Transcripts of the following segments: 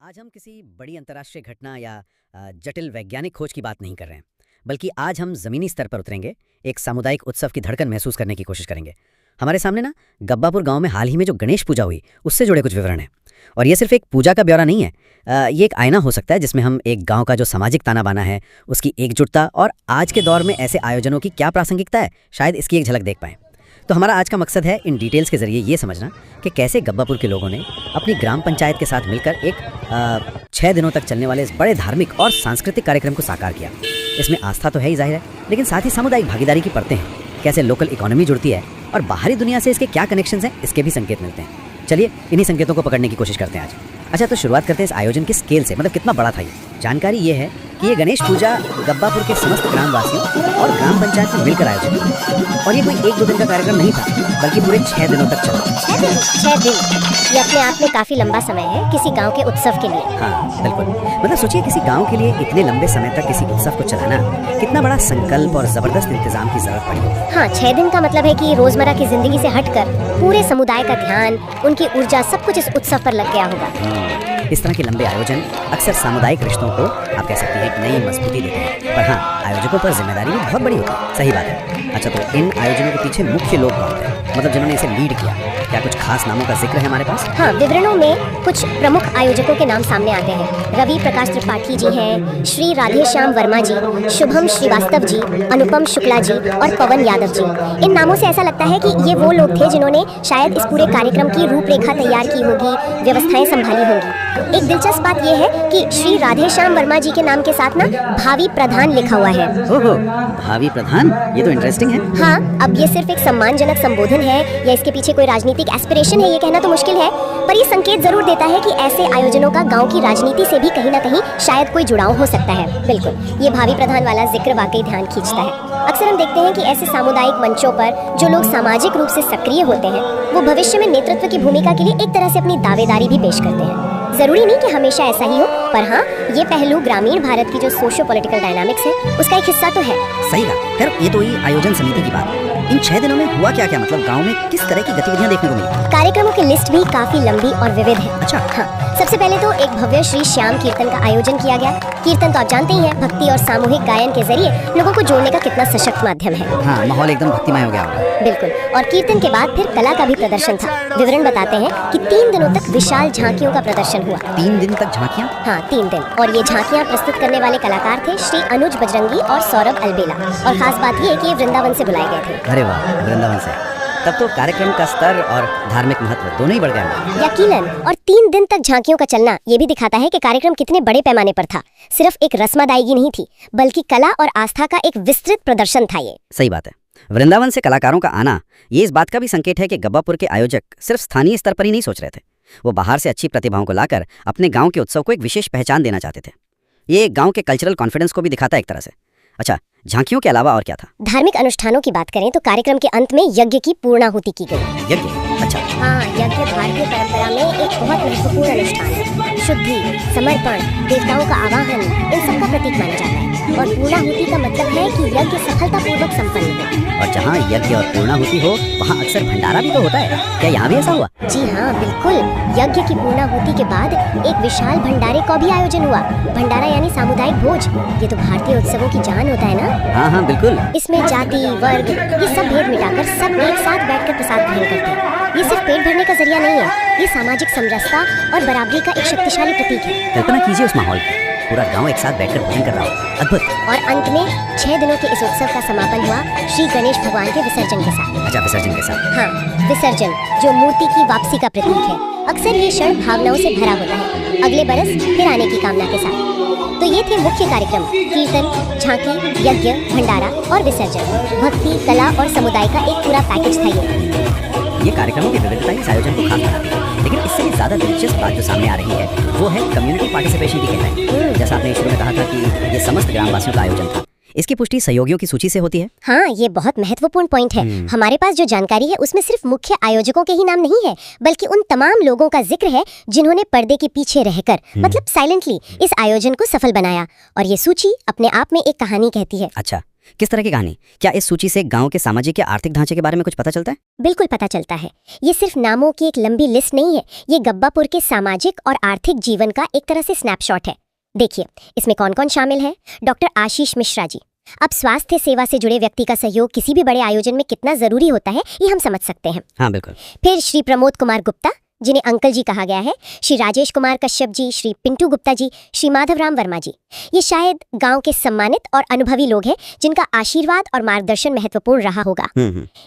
आज हम किसी बड़ी अंतर्राष्ट्रीय घटना या जटिल वैज्ञानिक खोज की बात नहीं कर रहे हैं, बल्कि आज हम ज़मीनी स्तर पर उतरेंगे, एक सामुदायिक उत्सव की धड़कन महसूस करने की कोशिश करेंगे। हमारे सामने ना गब्बापुर गांव में हाल ही में जो गणेश पूजा हुई, उससे जुड़े कुछ विवरण हैं। और ये सिर्फ एक पूजा का ब्यौरा नहीं है, ये एक आईना हो सकता है जिसमें हम एक गांव का जो सामाजिक ताना बाना है, उसकी एकजुटता और आज के दौर में ऐसे आयोजनों की क्या प्रासंगिकता है, शायद इसकी एक झलक देख पाएँ। तो हमारा आज का मकसद है इन डिटेल्स के जरिए ये समझना कि कैसे गब्बापुर के लोगों ने अपनी ग्राम पंचायत के साथ मिलकर एक 6 दिनों तक चलने वाले इस बड़े धार्मिक और सांस्कृतिक कार्यक्रम को साकार किया। इसमें आस्था तो है ही जाहिर है, लेकिन साथ ही सामुदायिक भागीदारी की परतें हैं, कैसे लोकल इकोनॉमी जुड़ती है और बाहरी दुनिया से इसके क्या कनेक्शंस हैं, इसके भी संकेत मिलते हैं। चलिए इन्हीं संकेतों को पकड़ने की कोशिश करते हैं आज। अच्छा, तो शुरुआत करते हैं इस आयोजन के स्केल से, मतलब कितना बड़ा था ये। जानकारी ये है कि ये गणेश पूजा गब्बापुर के समस्त ग्रामवासियों और ग्राम पंचायत में मिलकर आयोजित हुई, और ये कोई 1-2 दिन का कार्यक्रम नहीं था, बल्कि पूरे 6 दिनों तक चला। 6 दिन ये अपने आप में काफी लंबा समय है किसी गांव के उत्सव के लिए। हाँ बिल्कुल, मतलब सोचिए किसी गांव के लिए इतने लंबे समय तक किसी उत्सव को चलाना कितना बड़ा संकल्प और जबरदस्त इंतजाम की जरूरत पड़ी होगी। हाँ, 6 दिन का मतलब है कि रोजमर्रा की जिंदगी से हटकर पूरे समुदाय का ध्यान, उनकी ऊर्जा, सब कुछ इस उत्सव पर लग गया होगा। इस तरह के लंबे आयोजन अक्सर सामुदायिक रिश्तों को आप कह सकते हैं एक नई मजबूती देते हैं, पर हाँ, आयोजकों पर जिम्मेदारी भी बहुत बड़ी होती है। सही बात है। अच्छा, तो इन आयोजनों के पीछे मुख्य लोग कौन थे, मतलब जिन्होंने इसे लीड किया? क्या कुछ खास नामों का जिक्र है हमारे पास? हाँ, विवरणों में कुछ प्रमुख आयोजकों के नाम सामने आते हैं। रवि प्रकाश त्रिपाठी जी हैं, श्री राधेश्याम वर्मा जी, शुभम श्रीवास्तव जी, अनुपम शुक्ला जी और पवन यादव जी। इन नामों से ऐसा लगता है कि ये वो लोग थे जिन्होंने शायद इस पूरे कार्यक्रम की रूपरेखा तैयार की होगी, व्यवस्थाएं संभाली होंगी। एक दिलचस्प बात यह है कि श्री राधेश्याम वर्मा जी के नाम के साथ ना भावी प्रधान लिखा हुआ है। ओहो, भावी प्रधान, ये तो इंटरेस्टिंग है। हाँ, अब ये सिर्फ एक सम्मानजनक संबोधन है या इसके पीछे कोई राजनीतिक एस्पिरेशन है, ये कहना तो मुश्किल है, पर ये संकेत जरूर देता है कि ऐसे आयोजनों का गांव की राजनीति से भी कहीं ना कहीं शायद कोई जुड़ाव हो सकता है। बिल्कुल, ये भावी प्रधान वाला जिक्र वाकई ध्यान खींचता है। अक्सर हम देखते हैं कि ऐसे सामुदायिक मंचों पर जो लोग सामाजिक रूप से सक्रिय होते हैं, वो भविष्य में नेतृत्व की भूमिका के लिए एक तरह से अपनी दावेदारी भी पेश करते हैं। जरूरी नहीं कि हमेशा ऐसा ही हो, पर हाँ, ये पहलू ग्रामीण भारत की जो सोशियो पॉलिटिकल डायनामिक्स है, उसका एक हिस्सा तो है। सही बात। खैर, ये तो ही आयोजन समिति की बात। इन 6 दिनों में हुआ क्या, मतलब गांव में किस तरह की गतिविधियां देखने को मिली? कार्यक्रमों की लिस्ट भी काफी लंबी और विविध है। अच्छा। हाँ, सबसे पहले तो एक भव्य श्री श्याम कीर्तन का आयोजन किया गया। कीर्तन तो आप जानते ही हैं, भक्ति और सामूहिक गायन के जरिए लोगों को जोड़ने का कितना सशक्त माध्यम है। हाँ, माहौल एकदम भक्तिमय हो गया होगा। बिल्कुल, और कीर्तन के बाद फिर कला का भी प्रदर्शन था। विवरण बताते हैं कि 3 दिनों तक विशाल झांकियों का प्रदर्शन हुआ। 3 दिन तक झांकियां? हाँ, 3 दिन। और ये झांकियां प्रस्तुत करने वाले कलाकार थे श्री अनुज बजरंगी और सौरभ अलबेला। और खास बात ये कि ये वृंदावन से बुलाए गए थे। अरे वाह, वृंदावन से। तब तो कार्यक्रम का स्तर और धार्मिक महत्व दोनों ही बढ़ गए। यकीनन। और 3 दिन तक झांकियों का चलना ये भी दिखाता है कि कार्यक्रम कितने बड़े पैमाने पर था। सिर्फ एक रस्म अदायगी नहीं थी, बल्कि कला और आस्था का एक विस्तृत प्रदर्शन था ये। सही बात है। वृंदावन से कलाकारों का आना ये इस बात का भी संकेत है कि गब्बापुर के आयोजक सिर्फ स्थानीय स्तर पर ही नहीं सोच रहे थे, वो बाहर से अच्छी प्रतिभाओं को लाकर अपने गांव के उत्सव को एक विशेष पहचान देना चाहते थे। ये गांव के कल्चरल कॉन्फिडेंस को भी दिखाता है एक तरह से। अच्छा, झांकियों के अलावा और क्या था? धार्मिक अनुष्ठानों की बात करें तो कार्यक्रम के अंत में यज्ञ की पूर्णाहुति की गई। यज्ञ? अच्छा। हाँ, यज्ञ भारतीय परंपरा में एक बहुत महत्वपूर्ण अनुष्ठान है। शुद्धि, समर्पण, देवताओं का आवाहन, इन सब का प्रतीक माना जाता है। और पूर्णाहुति का मतलब है कि यज्ञ सफलतापूर्वक संपन्न हो। और जहाँ यज्ञ और पूर्णाहुति हो, वहाँ अक्सर भंडारा भी तो होता है। क्या यहाँ भी ऐसा हुआ? जी हाँ, बिल्कुल। यज्ञ की पूर्णाहुति के बाद एक विशाल भंडारे का भी आयोजन हुआ। भंडारा यानी सामुदायिक भोज। ये तो भारतीय उत्सवों की जान होता है ना। हाँ हाँ बिल्कुल। इसमें जाति, वर्ग, ये सब भेद मिटाकर सब एक साथ बैठकर प्रसाद ग्रहण करते हैं। ये सिर्फ पेट भरने का जरिया नहीं है, ये सामाजिक समरसता और बराबरी का एक शक्तिशाली प्रतीक है। कल्पना कीजिए उस माहौल की, पूरा गांव एक साथ बैठकर भोजन कर रहा हो। अद्भुत। और अंत में 6 दिनों के इस उत्सव का समापन हुआ श्री गणेश भगवान के विसर्जन के साथ। अच्छा, विसर्जन के साथ? हाँ, विसर्जन जो मूर्ति की वापसी का प्रतीक है। अक्सर ये क्षण भावनाओं से भरा होता है, अगले बरस फिर आने की कामना के साथ। तो ये थे मुख्य कार्यक्रम: कीर्तन, झांकी, यज्ञ, भंडारा और विसर्जन। भक्ति, कला और समुदाय का एक पूरा पैकेज था ये कार्यक्रमों की विविधता इस आयोजन को खास बनाती है। लेकिन इससे भी ज्यादा दिलचस्प बात जो सामने आ रही है, वो है कम्युनिटी पार्टिसिपेशन की कहना। जैसा आपने शुरू में कहा था कि ये समस्त ग्रामवासियों का आयोजन था, इसकी पुष्टि सहयोगियों की सूची से होती है। हाँ, ये बहुत महत्वपूर्ण पॉइंट है। हमारे पास जो जानकारी है उसमें सिर्फ मुख्य आयोजकों के ही नाम नहीं है, बल्कि उन तमाम लोगों का जिक्र है जिन्होंने पर्दे के पीछे रहकर, मतलब साइलेंटली, इस आयोजन को सफल बनाया। और ये सूची अपने आप में एक कहानी कहती है। अच्छा, किस तरह की कहानी? क्या इस सूची से गांव के सामाजिक या आर्थिक ढांचे के बारे में कुछ पता चलता है? बिल्कुल पता चलता है। ये सिर्फ नामों की एक लंबी लिस्ट नहीं है, ये गब्बापुर के सामाजिक और आर्थिक जीवन का एक तरह से स्नैपशॉट है। देखिए, इसमें कौन कौन शामिल है। डॉक्टर आशीष मिश्रा जी। अब स्वास्थ्य सेवा से जुड़े व्यक्ति का सहयोग किसी भी बड़े आयोजन में कितना जरूरी होता है, ये हम समझ सकते हैं। हाँ बिल्कुल। फिर श्री प्रमोद कुमार गुप्ता, जिन्हें अंकल जी कहा गया है, श्री राजेश कुमार कश्यप जी, श्री पिंटू गुप्ता जी, श्री माधवराम वर्मा जी। ये शायद गांव के सम्मानित और अनुभवी लोग हैं जिनका आशीर्वाद और मार्गदर्शन महत्वपूर्ण रहा होगा।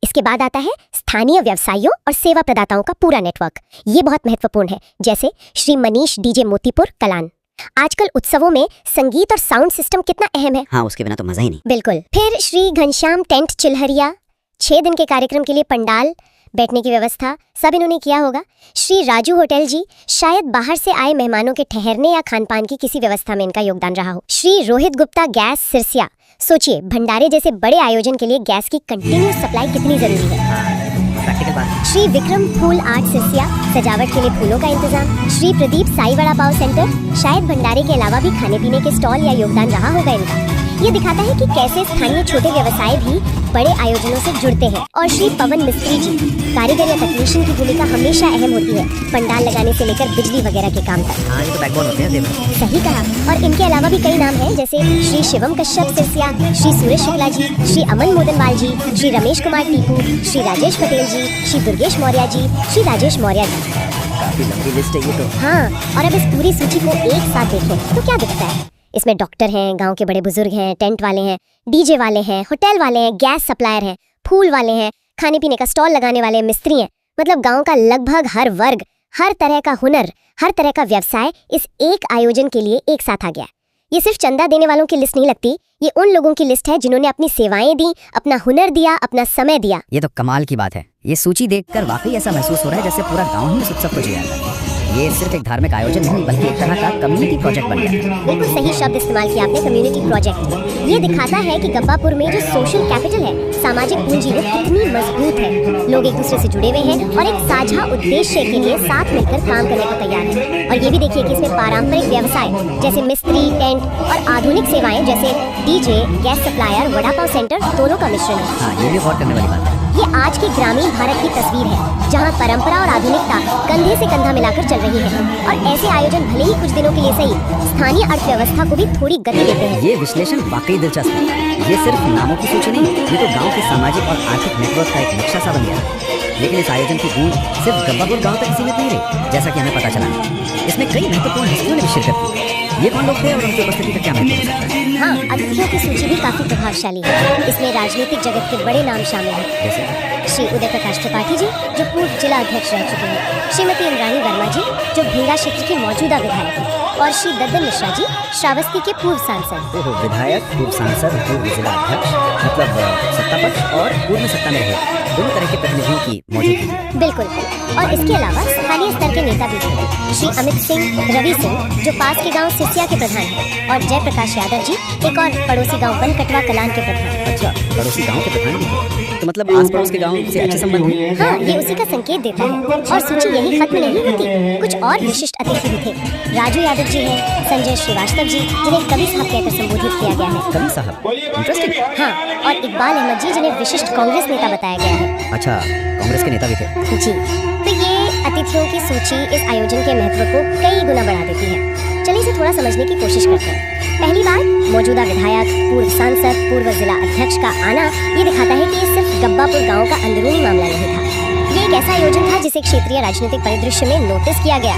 इसके बाद आता है स्थानीय व्यवसायियों और सेवा प्रदाताओं का पूरा नेटवर्क। ये बहुत महत्वपूर्ण है, जैसे श्री मनीष डीजे मोतीपुर कलान। आजकल उत्सवों में संगीत और साउंड सिस्टम कितना अहम है। हाँ, उसके बिना तो मजा ही नहीं। बिल्कुल। फिर श्री घनश्याम टेंट चिल्हरिया, 6 दिन के कार्यक्रम के लिए पंडाल, बैठने की व्यवस्था सब इन्होंने किया होगा। श्री राजू होटल जी, शायद बाहर से आए मेहमानों के ठहरने या खानपान की किसी व्यवस्था में इनका योगदान रहा हो। श्री रोहित गुप्ता गैस सिरसिया, सोचिए भंडारे जैसे बड़े आयोजन के लिए गैस की कंटिन्यूस सप्लाई कितनी जरूरी है। प्रैक्टिकल बात। श्री विक्रम फूल आर्ट सिरसिया, सजावट के लिए फूलों का इंतजाम। श्री प्रदीप साई वड़ा पाव सेंटर, शायद भंडारे के अलावा भी खाने पीने के स्टॉल या योगदान रहा होगा इनका। ये दिखाता है कि कैसे स्थानीय छोटे व्यवसाय भी बड़े आयोजनों से जुड़ते हैं। और श्री पवन मिस्त्री जी, कारीगर या तकनीशियन की भूमिका हमेशा अहम होती है, पंडाल लगाने से लेकर बिजली वगैरह के काम तक। हाँ, ये तो बैकबोन होते हैं देवर। सही कहा। और इनके अलावा भी कई नाम हैं, जैसे श्री शिवम कश्यप सिरसिया, श्री सूरज शुक्ला जी, श्री अमन मोदनवाल जी, श्री रमेश कुमार टीपू, श्री राजेश पटेल जी, श्री दुर्गेश मौर्य जी, श्री राजेश मौर्य जी। काफी लंबी लिस्ट है ये तो। हाँ, और अब इस पूरी सूची को एक साथ देखें तो क्या दिखता है। इसमें डॉक्टर हैं, गांव के बड़े बुजुर्ग हैं, टेंट वाले हैं, डीजे वाले हैं, होटल वाले हैं, गैस सप्लायर हैं, फूल वाले हैं, खाने पीने का स्टॉल लगाने वाले मिस्त्री हैं। मतलब गांव का लगभग हर वर्ग, हर तरह का हुनर, हर तरह का व्यवसाय इस एक आयोजन के लिए एक साथ आ गया। ये सिर्फ चंदा देने वालों की लिस्ट नहीं लगती, ये उन लोगों की लिस्ट है जिन्होंने अपनी सेवाएं दी, अपना हुनर दिया, अपना समय दिया। ये तो कमाल की बात है। ये सूची देखकर वाकई ऐसा महसूस हो रहा है जैसे पूरा गांव ही इस उत्सव को जिया है। ये सिर्फ एक धार्मिक आयोजन नहीं बल्कि एक तरह का कम्युनिटी प्रोजेक्ट बन गया। बिल्कुल सही शब्द इस्तेमाल किया आपने, कम्युनिटी प्रोजेक्ट। ये दिखाता है कि गब्बापुर में जो सोशल कैपिटल है, सामाजिक पूंजी, वो कितनी मजबूत है। लोग एक दूसरे से जुड़े हुए हैं और एक साझा उद्देश्य के लिए साथ मिलकर काम करने को तैयार हैं। और ये भी देखिए कि इसमें पारंपरिक व्यवसाय जैसे मिस्त्री, टेंट और आधुनिक सेवाएं जैसे DJ, gas supplier, vada pav centre, दोनों का मिश्रण है। हाँ, ये भी गौर करने वाली बात है। ये आज के ग्रामीण भारत की तस्वीर है, जहां परंपरा और आधुनिकता कंधे से कंधा मिलाकर चल रही है। और ऐसे आयोजन भले ही कुछ दिनों के लिए सही, स्थानीय अर्थव्यवस्था को भी थोड़ी गति देते हैं। ये विश्लेषण वाकई दिलचस्प है। ये सिर्फ नामों की सूची नहीं, ये तो गांव के सामाजिक और आर्थिक नेटवर्क का एक नक्शा सा बन गया है। लेकिन इस आयोजन की गूंज सिर्फ गब्बापुर गांव तक सीमित नहीं रही, जैसा कि हमें पता चला। इसमें कई महत्वपूर्ण हस्तियों ने भी शिरकत की। ये कौन लोग थे और उनकी उपस्थिति का क्या महत्व हो सकता है? हाँ, अतिथियों की सूची भी काफी प्रभावशाली है। इसमें राजनीतिक जगत के बड़े नाम शामिल हैं, जैसे श्री उदय प्रकाश त्रिपाठी जी, जो पूर्व जिला अध्यक्ष रह चुके हैं, श्रीमती इंद्राणी वर्मा जी, जो भिंगा क्षेत्र की मौजूदा विधायक हैं, और श्री दद्दन मिश्रा जी, श्रावस्ती के पूर्व सांसद। विधायक, पूर्व सांसद, पूर्व जिला अध्यक्ष, मतलब सत्ता पक्ष और पूर्व में सत्ता में रहे दोनों तरह के प्रतिनिधियों की मौजूदगी। बिल्कुल। और इसके अलावा स्थानीय स्तर के नेता भी थे, श्री अमित सिंह, रवि सिंह, जो पास के गांव सिरसिया के प्रधान हैं, और जयप्रकाश यादव जी, एक और पड़ोसी गांव बनकटवा कलान के प्रधान। अच्छा, पड़ोसी गांव के प्रधान भी थे, तो मतलब आस पड़ोस के गांव से अच्छे संबंध हैं। हाँ, ये उसी का संकेत देता है। और सूची यही खत्म नहीं होती, कुछ और विशिष्ट अतिथि भी थे। राजू यादव जी हैं, संजय श्रीवास्तव जी, जिन्हें कवि साहब कहकर संबोधित किया गया है। कवि साहब, इंटरेस्टिंग। हाँ, और इकबाल अहमद जी, जिन्हें विशिष्ट कांग्रेस नेता बताया गया है। अच्छा, कांग्रेस के नेता भी थे। जी, तो ये अतिथियों की सूची इस आयोजन के महत्व को कई गुना बढ़ा देती है। चलिए इसे थोड़ा समझने की कोशिश करते हैं। पहली बात, मौजूदा विधायक, पूर्व सांसद, पूर्व जिला अध्यक्ष का आना ये दिखाता है कि ये सिर्फ गब्बापुर गांव का अंदरूनी मामला नहीं था। ये एक ऐसा आयोजन था जिसे क्षेत्रीय राजनीतिक परिदृश्य में नोटिस किया गया।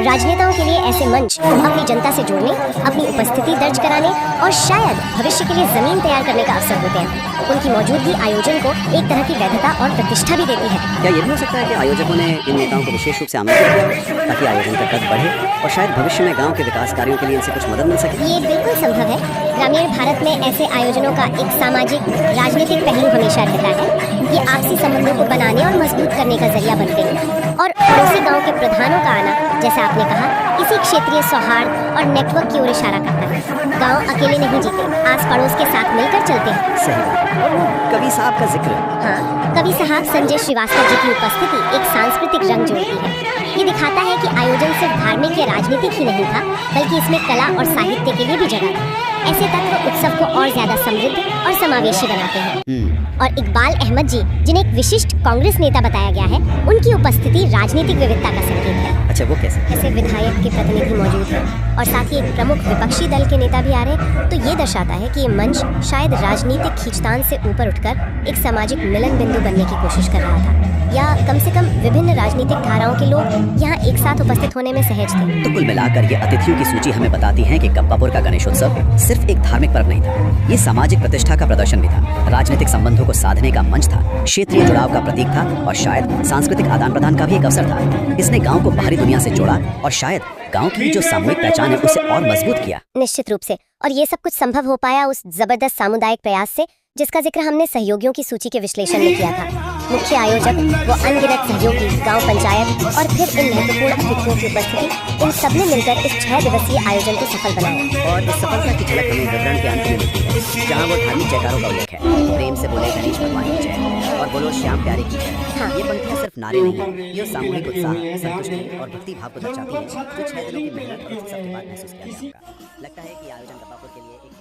राजनेताओं के लिए ऐसे मंच अपनी जनता से जुड़ने, अपनी उपस्थिति दर्ज कराने और शायद भविष्य के लिए जमीन तैयार करने का अवसर होते हैं। उनकी मौजूदगी आयोजन को एक तरह की वैधता और प्रतिष्ठा भी देती है। क्या ये भी हो सकता है कि आयोजकों ने इन नेताओं को विशेष रूप से आमंत्रित किया ताकि आयोजन का कद बढ़े और शायद भविष्य में गांव के विकास कार्यों के लिए इनसे कुछ मदद मिल सके? ये बिल्कुल संभव है। ग्रामीण भारत में ऐसे आयोजनों का एक सामाजिक राजनीतिक पहलू हमेशा रहता है। ये आपसी संबंधों को बनाने और मजबूत करने का जरिया बनते हैं। और पड़ोसी गांव के प्रधानों का आना, जैसा आपने कहा, इसी क्षेत्रीय सौहार्द और नेटवर्क की ओर इशारा करता है। गांव अकेले नहीं जीते, आस पड़ोस के साथ मिलकर चलते हैं। सही बात। और वो कवि साहब का जिक्र। हाँ, कवि साहब संजय श्रीवास्तव जी की उपस्थिति एक सांस्कृतिक रंग जोड़ती है। ये दिखाता है कि आयोजन सिर्फ धार्मिक या राजनीतिक ही नहीं था, बल्कि इसमें कला और साहित्य के लिए भी जगह थी। ऐसे तत्व उत्सव को और ज्यादा समृद्ध और समावेशी बनाते हैं। और इकबाल अहमद जी, जिन्हें एक विशिष्ट कांग्रेस नेता बताया गया है, उनकी उपस्थिति राजनीतिक विविधता का संकेत है। अच्छा, वो कैसे? जैसे विधायक के प्रतिनिधि मौजूद हैं और साथ ही एक प्रमुख विपक्षी दल के नेता भी आ रहे, तो ये दर्शाता है कि ये मंच शायद राजनीतिक खींचतान से ऊपर उठकर एक सामाजिक मिलन बिंदु बनने की कोशिश कर रहा था, या कम से कम विभिन्न राजनीतिक धाराओं के लोग यहाँ एक साथ उपस्थित होने में सहज थे। तो कुल मिलाकर ये अतिथियों की सूची हमें बताती है कि गब्बापुर का गणेशोत्सव सिर्फ एक धार्मिक पर्व नहीं था, ये सामाजिक प्रतिष्ठा का प्रदर्शन भी था, राजनीतिक संबंधों को साधने का मंच था, क्षेत्रीय जुड़ाव का प्रतीक था और शायद सांस्कृतिक आदान प्रदान का भी एक अवसर था। इसने गांव को बाहरी दुनिया से जोड़ा और शायद गांव की जो सामूहिक पहचान है उसे और मजबूत किया। निश्चित रूप से, और ये सब कुछ संभव हो पाया उस जबरदस्त सामुदायिक प्रयास से जिसका जिक्र हमने सहयोगियों की सूची के विश्लेषण में किया था। मुख्य आयोजक, वो अनगिनत सहयोगी, गांव पंचायत और फिर इन महत्वपूर्ण अतिथियों की उपस्थिति, इन सब ने मिलकर इस 6 दिवसीय आयोजन को सफल बनाया। और इस सफलता की झलक हमें विवरण के अंत में मिलती है, जहाँ वो धार्मिक जयकारों का उल्लेख है, प्रेम से बोले गणेश भगवान की जय और बोलो श्याम प्यारे की जय। हाँ। ये पंक्तियाँ सिर्फ नारे नहीं, ये सामूहिक उत्साह, संतुष्टि और भक्ति भाव को दर्शाती है जो 6 दिनों की मेहनत और उत्सव के बाद महसूस किया जा सका। लगता है कि आयोजन गब्बापुर के लिए